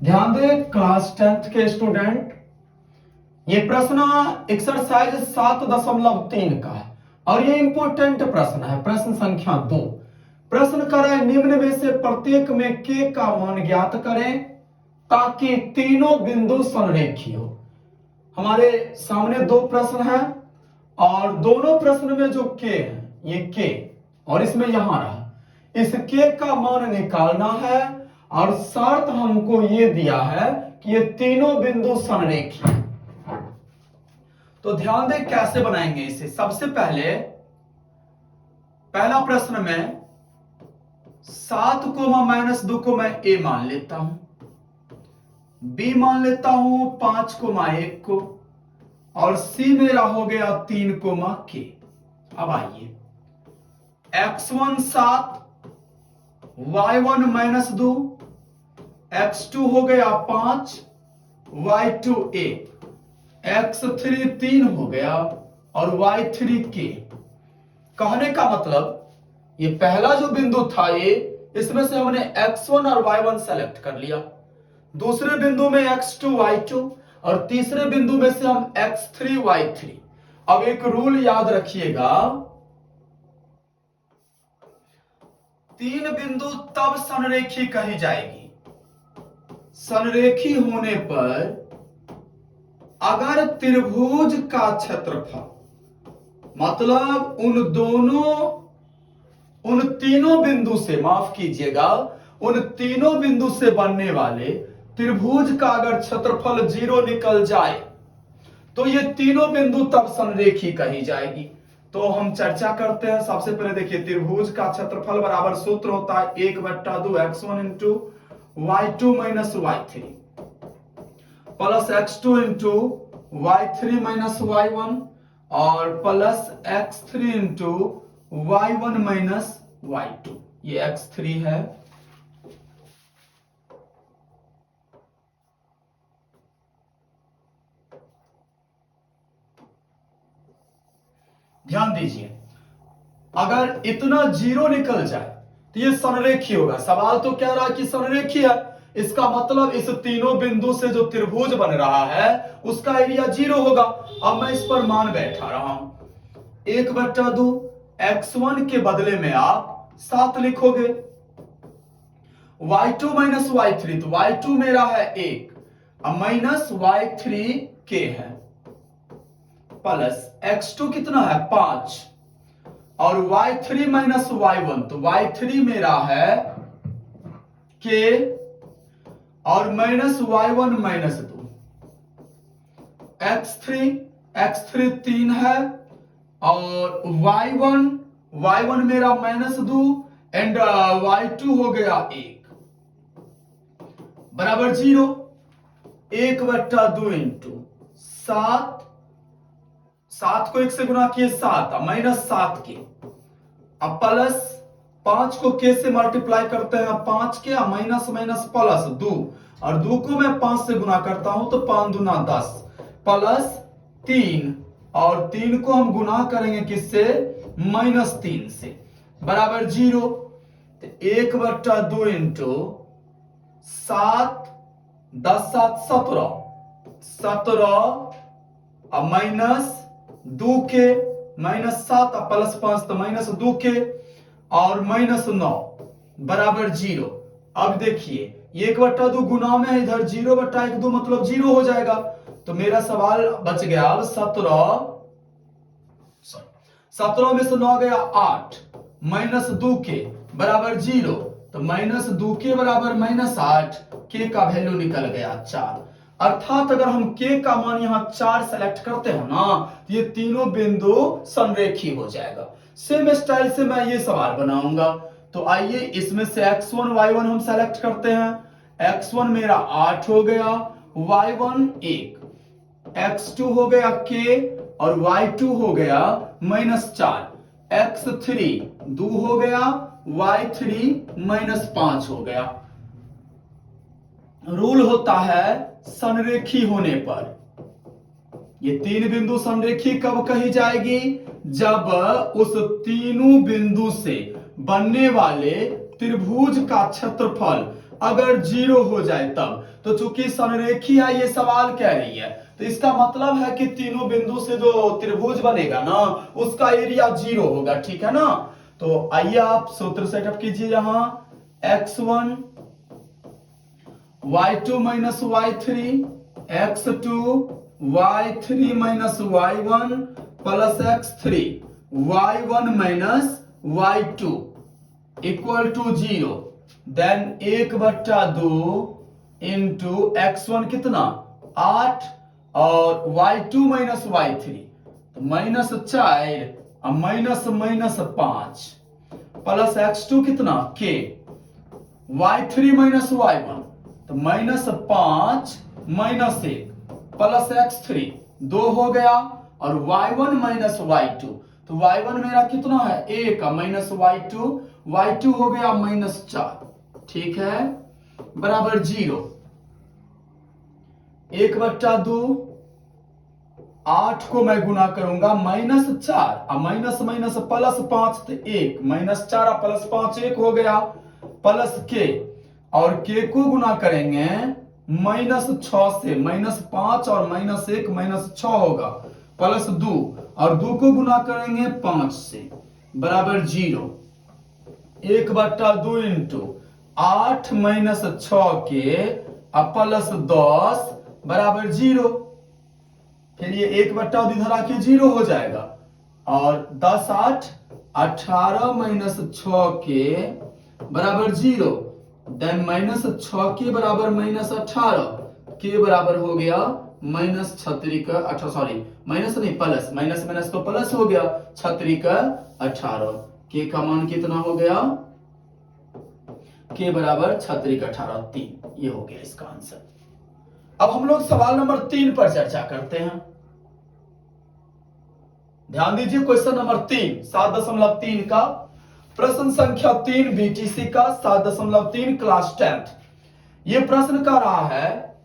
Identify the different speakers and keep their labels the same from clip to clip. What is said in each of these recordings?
Speaker 1: ध्यान दें class 10th के स्टूडेंट, ये प्रश्न एक्सरसाइज 7.3 का है और ये इंपॉर्टेंट प्रश्न है। प्रश्न संख्या 2। प्रश्न करें निम्न में से प्रत्येक में के का मान ज्ञात करें ताकि तीनों बिंदु संरेखी हो। हमारे सामने दो प्रश्न हैं और दोनों प्रश्न में जो के है ये के और इसमें यहां रहा, इस के का मान निकालना है और शर्त हमको ये दिया है कि ये तीनों बिंदु संरेखी। तो ध्यान दें कैसे बनाएंगे इसे। सबसे पहले पहला प्रश्न में 7 -2 को मैं ए मान लेता हूं, बी मान लेता हूं 5 1 को और सी मेरा हो गया 3 के। अब आइए x1 7, y1 -2, x2 हो गया 5, y2 1, x3 3 हो गया और y3 के। कहने का मतलब ये पहला जो बिंदु था ये, इसमें से हमने x1 और y1 सेलेक्ट कर लिया, दूसरे बिंदु में x2 y2 और तीसरे बिंदु में से हम x3 y3। अब एक रूल याद रखिएगा, तीन बिंदु तब संरेखी कही जाएगी संरेखी होने पर अगर त्रिभुज का क्षेत्रफल, मतलब उन तीनों बिंदु से, माफ कीजिएगा, उन तीनों बिंदु से बनने वाले त्रिभुज का अगर क्षेत्रफल 0 निकल जाए तो ये तीनों बिंदु तब संरेखी कही जाएगी। तो हम चर्चा करते हैं। सबसे पहले देखिए, त्रिभुज का क्षेत्रफल बराबर सूत्र होता है 1/2 x1 into y2 y3 plus x2 into y3 y1 और plus x3 into y1 y2। ये x3 है, ध्यान दीजिए। अगर इतना 0 निकल जाए तो ये संरेखी होगा। सवाल तो कह रहा है कि संरेखी है, इसका मतलब इस तीनों बिंदु से जो त्रिभुज बन रहा है उसका एरिया 0 होगा। अब मैं इस पर मान बैठा रहा हूं, 1/2 x1 के बदले में आप 7 लिखोगे, y2 y3 तो y2 मेरा है 1 माइनस y3 के है, प्लस x2 कितना है 5 और y3 y1 तो y3 मेरा है k और माइनस y1 -2, x3 3 है और y1 मेरा -2 एंड y2 हो गया 1 बराबर 0। 1/2 इंटू 7 को 1 से गुना किए 7 -7 के, अब प्लस 5 को के से मल्टीप्लाई करते हैं 5 के, माइनस प्लस 2 और 2 को मैं 5 से गुना करता हूं तो 5 दूना 10 प्लस 3 और 3 को हम गुना करेंगे किससे, -3 से, बराबर 0। 1/2 इंटू 7 10 7 17 माइनस 2 के, -7 प्लस 5 तो -2 के और -9 बराबर 0। अब देखिए 1/2 गुना में है, इधर 0/2 मतलब 0 हो जाएगा। तो मेरा सवाल बच गया अब 17 में से 9 गया 8 -2 के बराबर 0, तो -2 के बराबर -8, के का वैल्यू निकल गया 4। अर्थात अगर हम के का मान यहां 4 सेलेक्ट करते हैं ना तो ये तीनों बिंदु संरेखी हो जाएगा। सेम स्टाइल से मैं ये सवाल बनाऊंगा। तो आइए इसमें से x1 y1 हम सेलेक्ट करते हैं। x1 मेरा 8 हो गया, y1 1, x2 हो गया k और y2 हो गया -4, x3 2 हो गया, y3 -5 हो गया। रूल होता है संरेखी होने पर ये तीन बिंदु संरेखी कब कही जाएगी, जब उस तीनों बिंदु से बनने वाले त्रिभुज का क्षेत्रफल अगर 0 हो जाए तब। तो चूंकि संरेखी है ये सवाल कह रही है, तो इसका मतलब है कि तीनों बिंदु से जो त्रिभुज बनेगा ना उसका एरिया 0 होगा, ठीक है ना। तो आइए आप सूत्र सेटअप कीजिए यहां x1 y2 minus y3 x2 y3 minus y1 plus x3 y1 minus y2 equal to 0। Then 1/2 into x1 कितना 8 और y2 माइनस y3 तो -4 और -5 प्लस x2 कितना k y3 माइनस y1 तो -5 -1 प्लस x3 2 हो गया और y1 माइनस y2 तो y1 मेरा कितना है 1 माइनस y2 हो गया -4, ठीक है, बराबर 0। 1/2 8 को मैं गुना करूंगा -4 और माइनस माइनस प्लस 5 तो 1 -4 प्लस 5 1 हो गया प्लस के और के को गुना करेंगे -6 से -5 और -1 -6 होगा प्लस 2 और 2 को गुना करेंगे 5 से बराबर 0। 1/2 इंटू 8 माइनस 6 के प्लस 10 बराबर 0। फिर ये 1/2 इधर आके 0 हो जाएगा और 10 8 18 माइनस 6 के बराबर 0। देन -6 के बराबर -18 के बराबर हो गया -6 सॉरी माइनस नहीं प्लस माइनस तो प्लस हो गया 6 के का मान कितना हो गया के बराबर 6 3। ये हो गया इसका आंसर। अब हम लोग सवाल नंबर 3 पर चर्चा करते हैं। ध्यान दीजिए क्वेश्चन नंबर 3 7.3 का प्रश्न संख्या 3 बीटीसी का 7.3 क्लास 10th। ये प्रश्न का रहा है,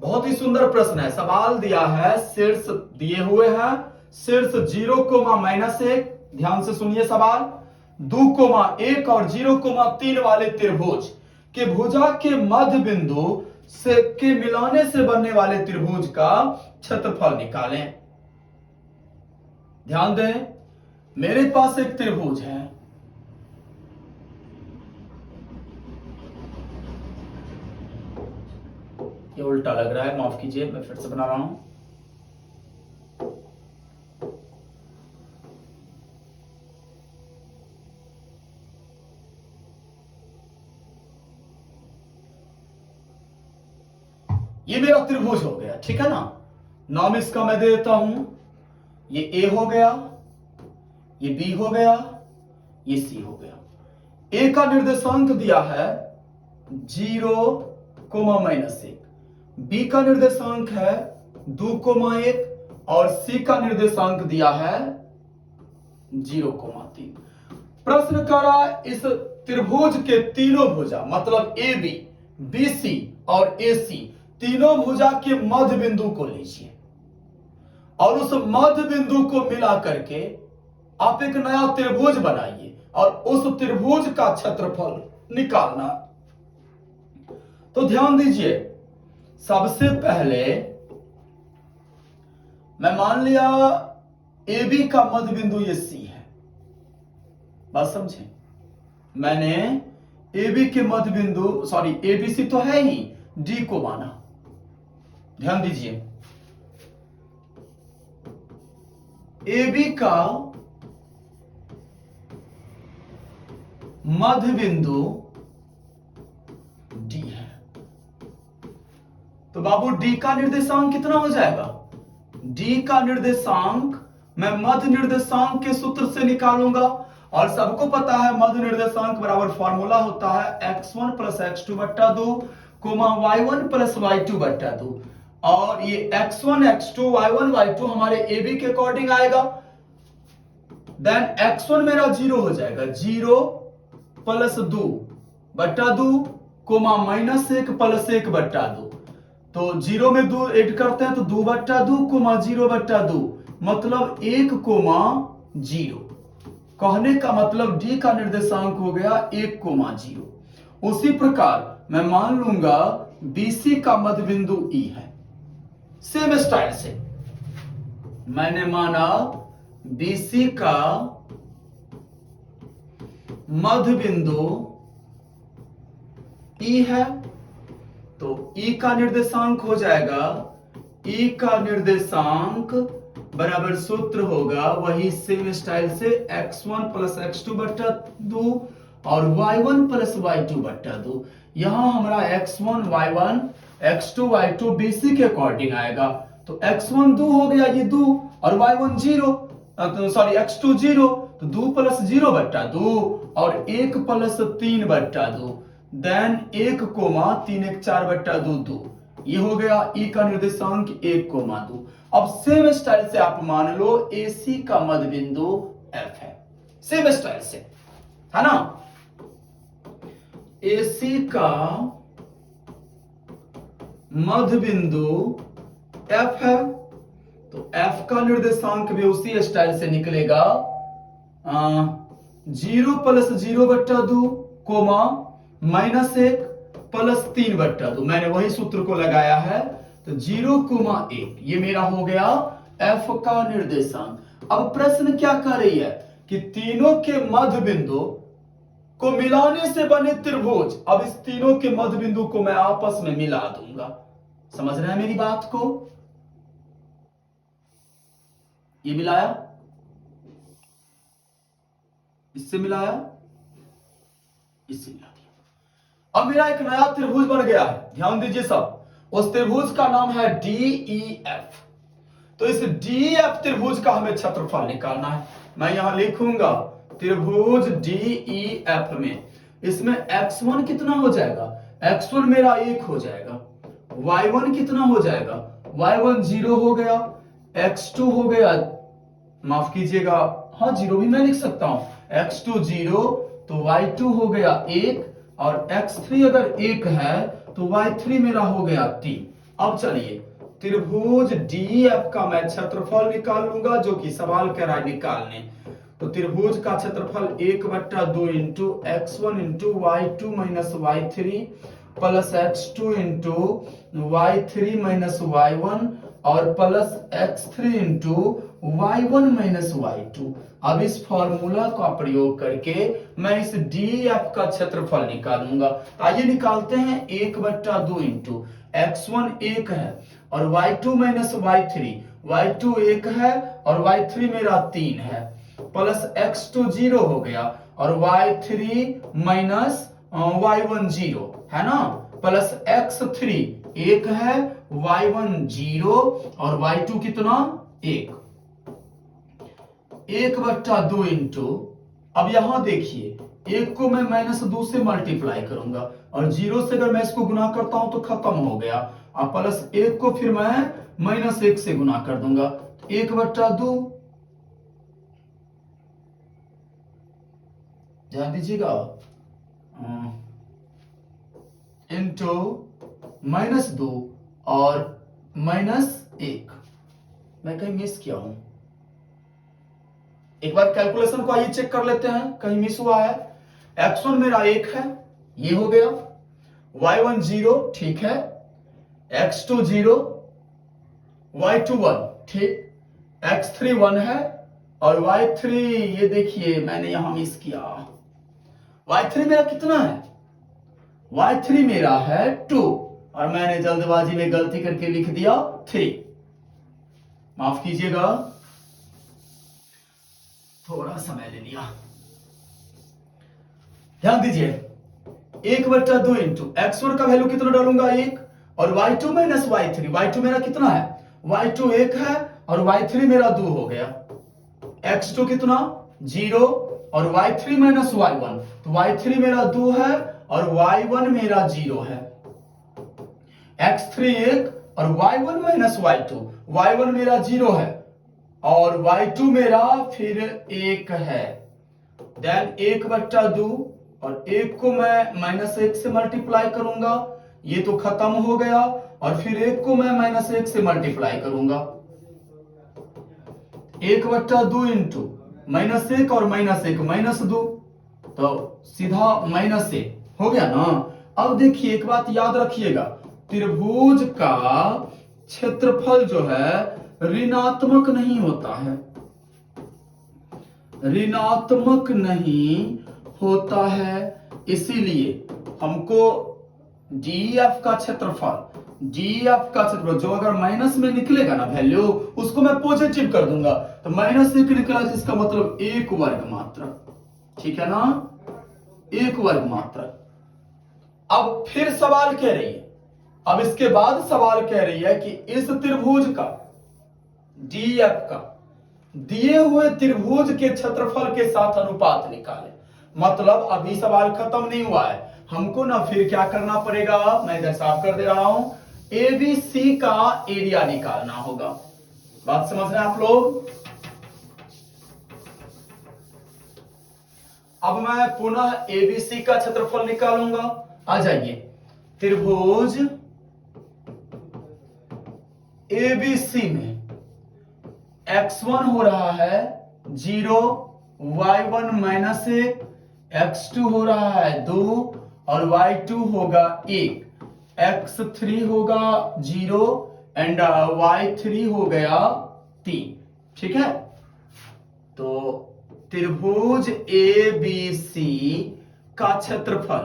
Speaker 1: बहुत ही सुंदर प्रश्न है। सवाल दिया है, शीर्ष दिए हुए हैं, शीर्ष 0,-1। ध्यान से सुनिए सवाल। 2,1 और 0,3 वाले त्रिभुज के भुजा के मध्य बिंदु से के मिलाने से बनने वाले त्रिभुज का क्षेत्रफल निकालें। ध्यान दें, मेरे पास एक त्रिभुज है, ये उल्टा लग रहा है, माफ कीजिए, मैं फिर से बना रहा हूं। ये मेरा त्रिभुज हो गया, ठीक है ना। नाम इसका मैं दे देता हूं, ये ए हो गया, ये बी हो गया, ये सी हो गया। ए का निर्देशांक दिया है 0,-1, बी का निर्देशांक है 2,1 और सी का निर्देशांक दिया है 0,3। प्रश्न करा इस त्रिभुज के तीनों भुजा मतलब ए बी, बी सी और ए सी तीनों भुजा के मध्य बिंदु को लीजिए और उस मध्य बिंदु को मिला करके आप एक नया त्रिभुज बनाइए और उस त्रिभुज का क्षेत्रफल निकालना। तो ध्यान दीजिए, सबसे पहले मैं मान लिया ए बी का मध्य बिंदु ये सी है, बात समझे। मैंने ए बी के मध्य बिंदु सॉरी ए बी सी तो है ही, डी को माना। ध्यान दीजिए, ए बी का मध्य बिंदु डी है, तो बाबू डी का निर्देशांक कितना हो जाएगा? डी का निर्देशांक मैं मध्य निर्देशांक के सूत्र से निकालूंगा और सबको पता है मध्य निर्देशांक बराबर फॉर्मूला होता है x1 plus x2/2 y1 plus y2/2 और ये x1 x2 y1 y2 हमारे ए बी के अकॉर्डिंग आएगा। देन x1 मेरा 0 हो जाएगा, 0 प्लस 2/2 -1 प्लस 1/2 तो 0 में 2 ऐड करते हैं तो 2/2 0/2 मतलब 1,0। कहने का मतलब डी का निर्देशांक हो गया 1,0। उसी प्रकार मैं मान लूंगा बीसी का मध्य बिंदु ई है। सेम स्टाइल से मैंने माना बीसी का मध्य बिंदु ई है, तो ई का निर्देशांक हो जाएगा, ई का निर्देशांक बराबर सूत्र होगा वही सेम स्टाइल से x1 प्लस x2 बट्टा 2 और y1 प्लस y2 बट्टा 2। यहां हमारा x1 y1 x2 y2 BC के अकॉर्डिंग आएगा, तो x1 2 हो गया, ये 2 और y1 0, सॉरी x2 0, तो 2 प्लस 0 बट्टा 2 और 1 प्लस 3 बट्टा 2, देन 1 कोमा 3 1 4 बट्टा 2 2, ये हो गया ई का निर्देशांक 1 कोमा 2। अब सेम स्टाइल से आप मान लो AC का मध्य बिंदु F है, सेम स्टाइल से, है ना। AC का मध्य बिंदु F है, तो F का निर्देशांक भी उसी स्टाइल से निकलेगा, 0 प्लस 0 बट्टा 2 कोमा माइनस 1 प्लस 3 बट्टा 2, मैंने वही सूत्र को लगाया है, तो 0,1 ये मेरा हो गया F का निर्देशांक। अब प्रश्न क्या कर रही है कि तीनों के मध्य बिंदु को मिलाने से बने त्रिभुज, अब इस तीनों के मध्य बिंदु को मैं आपस में मिला दूंगा। समझ रहे हैं मेरी बात को? ये मिलाया, इससे मिलाया, इससे मिला दिया। अब मेरा एक नया त्रिभुज बन गया है, ध्यान दीजिए सब। उस त्रिभुज का नाम है DEF। तो इस DEF त्रिभुज का हमें क्षेत्रफल निकालना है। मैं यहां लिखूंगा त्रिभुज DEF में, इसमें x1 कितना हो जाएगा, x1 मेरा 1 हो जाएगा, y1 कितना हो जाएगा, y1 0 हो गया, x2 हो गया, माफ कीजिएगा, हाँ 0 भी मैं लिख सकता हूं, x2 0, तो y2 हो गया 1 और x3 अगर 1 है तो y3 मेरा हो गया 3। अब चलिए त्रिभुज DEF का मैं क्षेत्रफल निकाल लूंगा, जो कि सवाल कह रहा है निकालने। तो त्रिभुज का क्षेत्रफल 1/2 into x1 into y2 minus y3 plus x2 into y3 minus y1 और plus x3 into y1 minus y2। अब इस फॉर्मूला का प्रयोग करके मैं इस DEF का क्षेत्रफल निकालूंगा। आइए निकालते हैं। 1/2 इंटू x1 1 है और y2 माइनस y3, y2 1 है और y3 मेरा 3 है, प्लस x2 0 हो गया और y3 माइनस y1 0 है ना, प्लस x3 1 है, y1 0 और y2 कितना 1। 1/2 इंटू, अब यहां देखिए 1 को मैं -2 से मल्टीप्लाई करूंगा और 0 से अगर मैं इसको गुना करता हूं तो खत्म हो गया, अब प्लस 1 को फिर मैं -1 से गुना कर दूंगा, 1/2, ध्यान दीजिएगा, इंटू -2 और -1। मैं कहीं मिस किया हूं, एक बार कैलकुलेशन को आइए चेक कर लेते हैं, कहीं मिस हुआ है। x1 मेरा 1 है, ये हो गया, y1 0, ठीक है, x2 0, y2 1, ठीक, x3 1 है और y3 ये देखिए मैंने यहां मिस किया, y3 मेरा कितना है, y3 मेरा है 2 और मैंने जल्दबाजी में गलती करके लिख दिया 3, माफ कीजिएगा, थोड़ा समय ले लिया। ध्यान दीजिए 1/2 इंटू x1 का वैल्यू कितना डालूंगा 1 और y2 माइनस y3, y2 मेरा कितना है, y2 1 है और y3 मेरा 2 हो गया, x2 कितना 0 और y3 माइनस y1, तो y3 मेरा 2 है और y1 मेरा 0 है, x3 1 और y1 माइनस y2, y1 मेरा 0 है और y2 मेरा फिर 1 है, देन 1/2 और 1 को मैं -1 से मल्टीप्लाई करूंगा, ये तो खत्म हो गया और फिर 1 को मैं -1 से मल्टीप्लाई करूंगा, 1/2 इंटू -1 और -1 -2, तो सीधा -1 हो गया ना। अब देखिए एक बात याद रखिएगा, त्रिभुज का क्षेत्रफल जो है ऋणात्मक नहीं होता है, ऋणात्मक नहीं होता है। इसीलिए हमको जीएफ का क्षेत्रफल, जीएफ का क्षेत्रफल जो अगर माइनस में निकलेगा ना वैल्यू, उसको मैं पॉजिटिव कर दूंगा, तो माइनस एक निकला जिसका मतलब एक वर्ग मात्रा, ठीक है ना, एक वर्ग मात्रा। अब फिर सवाल कह रही है, अब इसके बाद सवाल कह रही है कि इस त्रिभुज का डीएफ का दिए हुए त्रिभुज के क्षेत्रफल के साथ अनुपात निकाले। मतलब अभी सवाल खत्म नहीं हुआ है, हमको ना फिर क्या करना पड़ेगा, मैं इधर साफ कर दे रहा हूं, एबीसी का एरिया निकालना होगा। बात समझ रहे हैं आप लोग? अब मैं पुनः एबीसी का क्षेत्रफल निकालूंगा। आ जाइए, त्रिभुज एबीसी में x1 हो रहा है 0, y1 माइनस 1, x2 हो रहा है 2 और y2 होगा 1, x3 होगा 0 एंड y3 हो गया 3। ठीक है, तो त्रिभुज ABC का क्षेत्रफल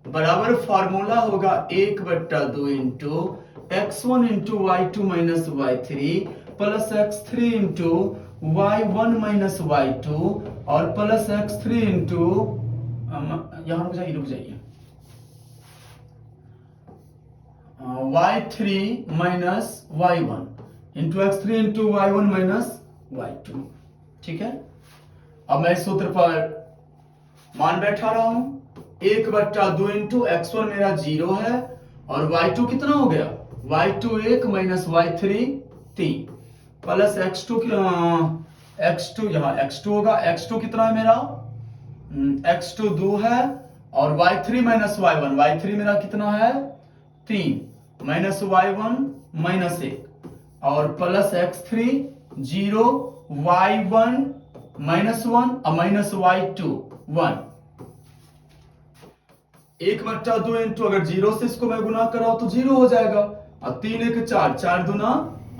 Speaker 1: बराबर फॉर्मूला होगा 1/2 into x1 into y2 minus y3 plus x3 into y1 minus y2 और प्लस x3 इंटू, यहां रुक जाइए y3 minus y1 into x3 into y1 minus y2। ठीक है, अब मैं सूत्र पर मान बैठा रहा हूं, 1/2 इंटू x1 मेरा 0 है और y2 कितना हो गया, y2 1 minus y3 3 plus x2 यहाँ x2 होगा, x2 कितना है मेरा, x2 2 है और y3 माइनस y1, y3 मेरा कितना है 3 माइनस y1 माइनस 1 और प्लस x3 0 y1 माइनस 1 और माइनस y2 1। 1/2 इंटू अगर 0 से इसको मैं गुना कर रहा हूं तो 0 हो जाएगा और 3 1 4, 4 दूना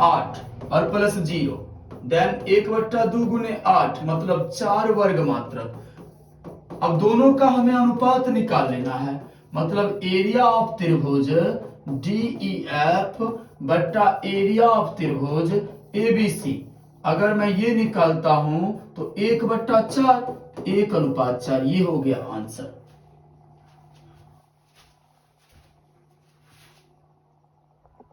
Speaker 1: 8 और प्लस 0, देन 1/2 गुने 8 मतलब 4 वर्ग मात्रक। अब दोनों का हमें अनुपात निकाल लेना है, मतलब एरिया ऑफ त्रिभुज DEF बट्टा एरिया ऑफ त्रिभुज ABC। अगर मैं ये निकालता हूं तो 1/4, 1/4, ये हो गया आंसर।